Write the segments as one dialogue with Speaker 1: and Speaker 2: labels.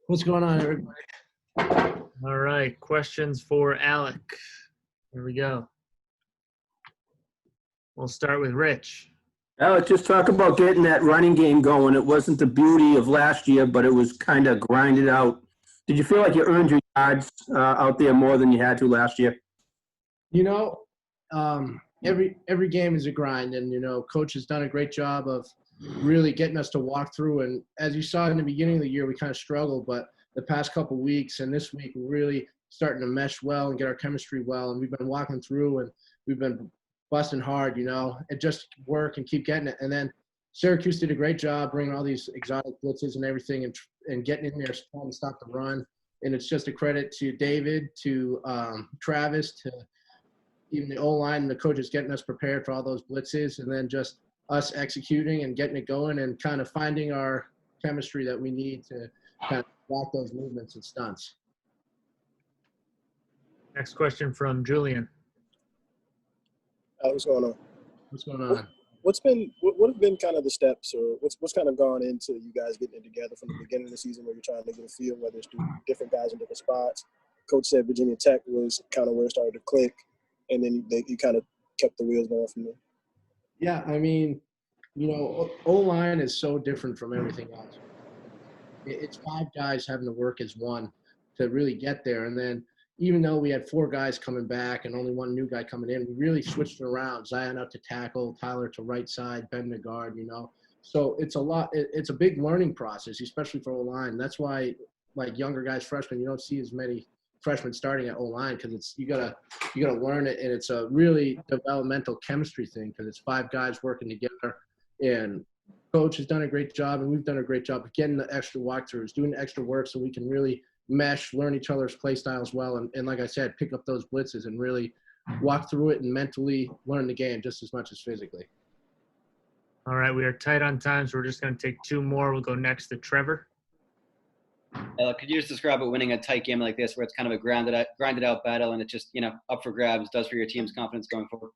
Speaker 1: What's going on, everybody?
Speaker 2: All right, questions for Alec. Here we go. We'll start with Rich.
Speaker 3: Alec, just talk about getting that running game going. It wasn't the beauty of last year, but it was kind of grinded out. Did you feel like you earned your yards out there more than you had to last year?
Speaker 1: Every game is a grind, and coach has done a great job of really getting us to walk through. And as you saw in the beginning of the year, we kind of struggled, but the past couple weeks and this week, we're really starting to mesh well and get our chemistry well. And we've been walking through, and we've been busting hard, and just work and keep getting it. And then Syracuse did a great job bringing all these exotic blitzes and everything and getting in there trying to stop the run. And it's just a credit to David, to Travis, to even the O-line and the coaches getting us prepared for all those blitzes, and then just us executing and getting it going and kind of finding our chemistry that we need to kind of block those movements and stunts.
Speaker 2: Next question from Julian.
Speaker 4: What's going on?
Speaker 1: What's going on?
Speaker 4: What have been kind of the steps, or what's kind of gone into you guys getting it together from the beginning of the season, where you're trying to get a feel, whether it's through different guys in different spots? Coach said Virginia Tech was kind of where it started to click, and then you kind of kept the wheels going from there.
Speaker 1: Yeah, O-line is so different from everything else. It's five guys having to work as one to really get there. And then even though we had four guys coming back and only one new guy coming in, we really switched it around. Zion up to tackle, Tyler to right side, Ben to guard, So it's a lot. It's a big learning process, especially for O-line. That's why, like younger guys, freshmen, you don't see as many freshmen starting at O-line, because you gotta learn it, and it's a really developmental chemistry thing, because it's five guys working together. And coach has done a great job, and we've done a great job of getting the extra walkthroughs, doing the extra work, so we can really mesh, learn each other's play styles well, and like I said, pick up those blitzes and really walk through it and mentally learn the game just as much as physically.
Speaker 2: All right, we are tight on time, so we're just going to take two more. We'll go next to Trevor.
Speaker 5: Could you just describe what winning a tight game like this, where it's kind of a grinded out battle, and it's just up for grabs, does for your team's confidence going forward?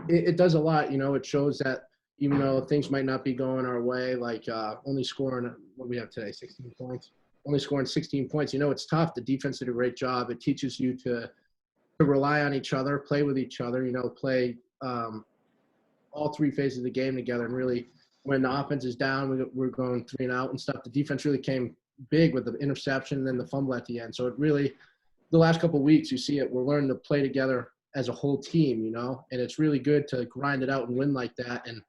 Speaker 1: It does a lot. It shows that even though things might not be going our way, like only scoring, what do we have today, 16 points? Only scoring 16 points. It's tough. The defense did a great job. It teaches you to rely on each other, play with each other, play all three phases of the game together, and really – when the offense is down, we're going 3 and out and stuff. The defense really came big with the interception and then the fumble at the end. So it really, the last couple of weeks, you see it. We're learning to play together as a whole team, and it's really good to grind it out and win like that and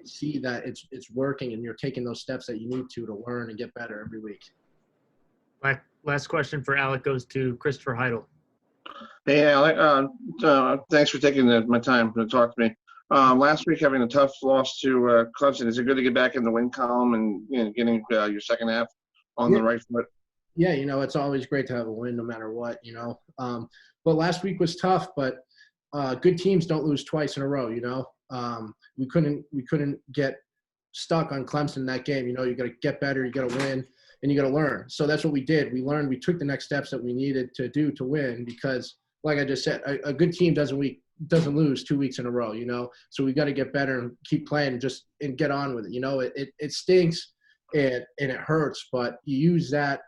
Speaker 1: see that it's working, and you're taking those steps that you need to learn and get better every week.
Speaker 2: Last question for Alec goes to Christopher Heidel.
Speaker 6: Hey, Alec. Thanks for taking my time to talk to me. Last week, having a tough loss to Clemson, is it good to get back in the win column and getting your second half on the right foot?
Speaker 1: Yeah, it's always great to have a win no matter what, But last week was tough, but good teams don't lose twice in a row, We couldn't get stuck on Clemson that game. You got to get better, you got to win, and you got to learn. So that's what we did. We learned, we took the next steps that we needed to do to win, because like I just said, a good team doesn't lose 2 weeks in a row, So we got to get better and keep playing and get on with it. It stinks and it hurts, but you use that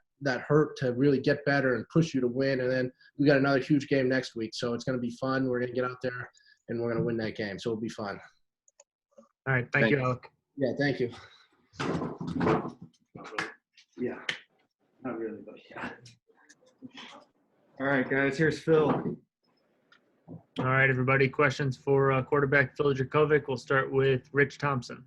Speaker 1: hurt to really get better and push you to win. And then we got another huge game next week, so it's going to be fun. We're going to get out there and we're going to win that game, so it'll be fun.
Speaker 2: All right, thank you, Alec.
Speaker 1: Yeah, thank you. Yeah, not really, but yeah.
Speaker 7: All right, guys, here's Phil.
Speaker 2: All right, everybody, questions for quarterback Phil Dracovic. We'll start with Rich Thompson.